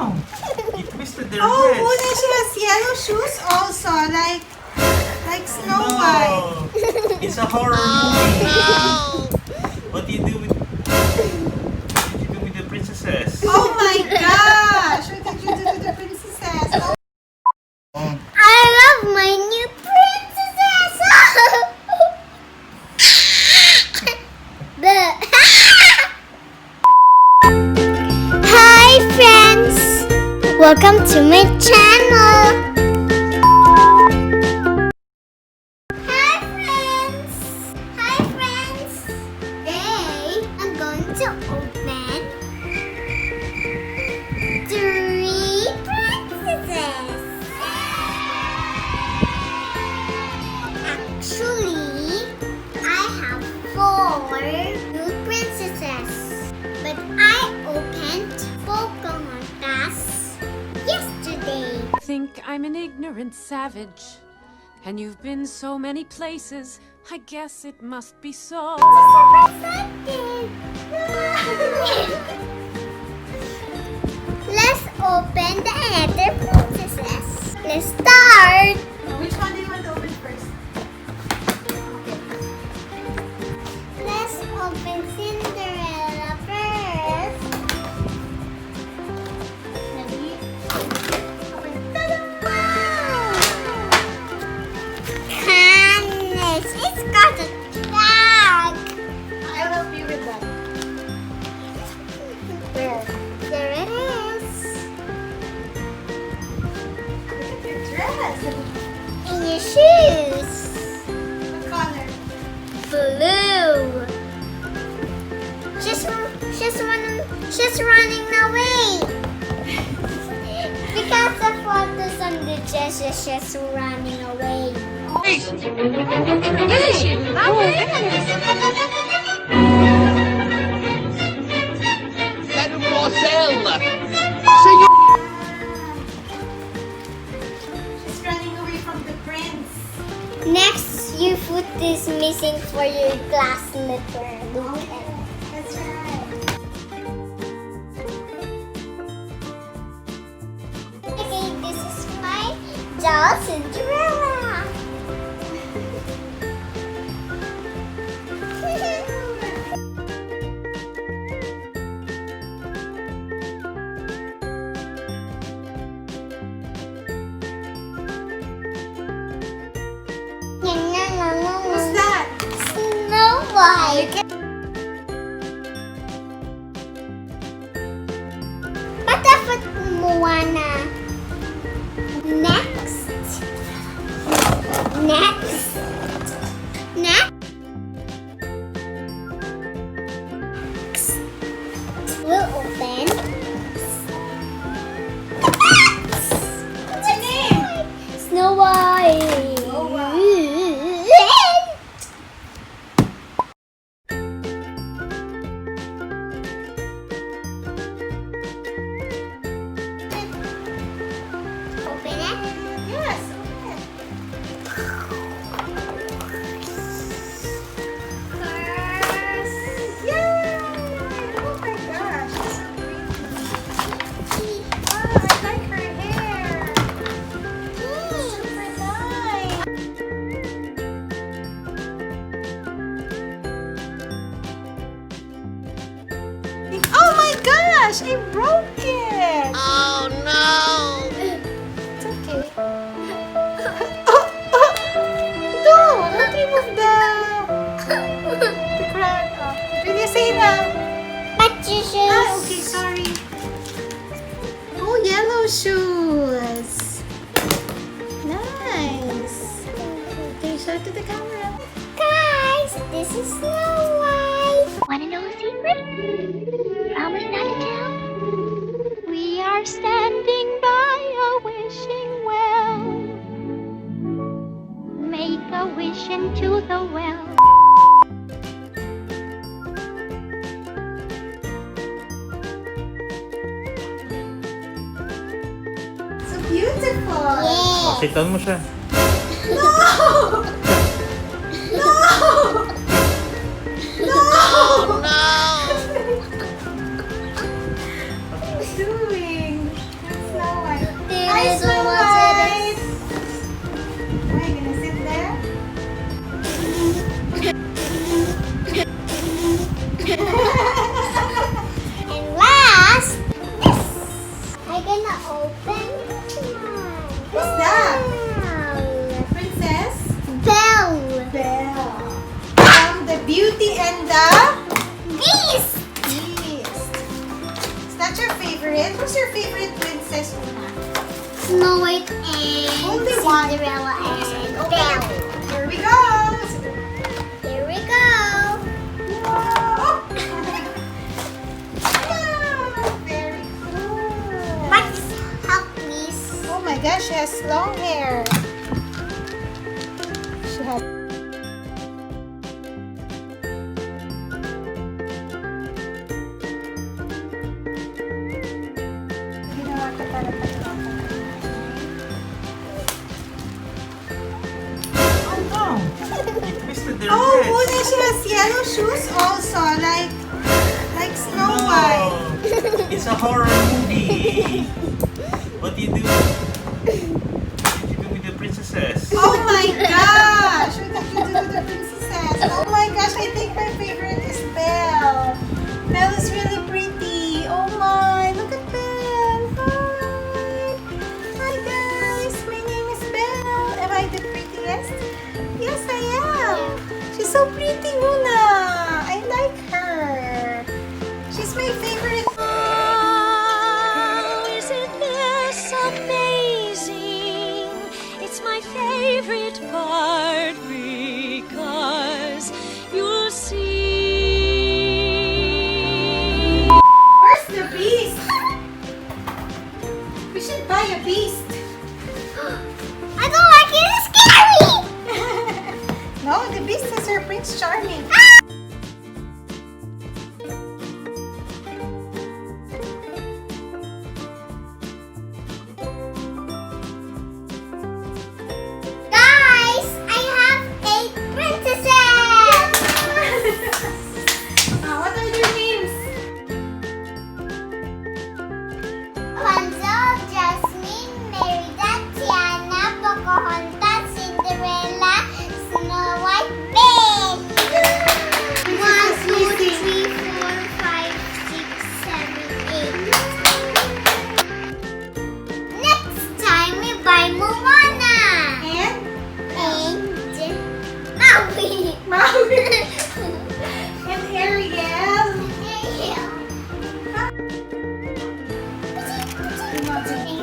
No! You twisted their Oh, wrists. Oona, she has yellow shoes also, like Snow White. It's a horror movie. No! What do you do with the princesses? Oh my gosh! What did you do to the princesses? Oh. I love my new princesses! Hi friends! Welcome to my channel! Hi friends! Hi friends! Today I'm going to open 3 princesses! Actually, I have 4 new princesses, but I opened Pocahontas yesterday. Think I'm an ignorant savage, and you've been so many places, I guess it must be so. Let's open the other princesses. Let's start. Which one do you want to open first? Let's open Cinderella first. Ready? Open. Wow! Goodness, it's got a tag. I'll help you with that. Where? There it is. Look at your dress. In your shoes. What color? Blue. She's running away. Because the photos on the dress, she's running away. She's running away from the prince. Next, your foot is missing for your glass slipper. Look at it. That's right. Okay, this is my doll Cinderella. What's that? Snow White. Patapot Moana. Next. Next. We'll open. What's her name? Snow White. Snow White. Open it. Yes, open it. First. Yay! Oh my gosh, it's so pretty. Oh, I like her hair. Super nice. Oh my gosh, I broke it. Oh no! It's okay. Don't remove the crown. Oh, did you say that? Patricia's. Ah, okay, sorry. Oh, yellow shoes. Nice. Okay, show it to the camera. Guys, this is Snow White. Wanna know a secret? Promise not to tell. We are standing by a wishing well. Make a wish into the well. So beautiful. Yeah. Sitan mo siya. No! No! No! No! What are you doing? the Beauty and the Beast! Beast. Is that your favorite? Who's your favorite princess, Oona? Snow White and Only one. Cinderella and Okay. Belle. Here we go. Here we go. Wow. Wow, very cool. Max, help please. Oh my gosh, she has long hair. She has. Ginawa ko para Oh no! You twisted their Oh, heads. Oona, she has yellow shoes also, like Snow No. White. It's a horror movie. What do you do? What did you do with the princesses? Oh my gosh! What did you do with the princesses? Oh my gosh, I think her favorite is Belle. Belle is really pretty. Oh my, look at Belle. Hi. Hi guys, my name is Belle. Am I the prettiest? Yes, I am. She's so pretty, Oona. I like her. She's my favorite. Oh, isn't this amazing? It's my favorite part because you'll see. Where's the beast? We should buy a beast. I don't like it. It's scary. No, the beast is her Prince Charming. Guys, I have 8 princesses. What are their names? Rapunzel, Jasmine, Merida, Tiana, Pocahontas, Cinderella, Snow White, Belle. 1, 2, 3, 4, 5, 6, 7, 8. Next time we buy Moana And and Maui. Maui. And Ariel. Ariel. Emoji.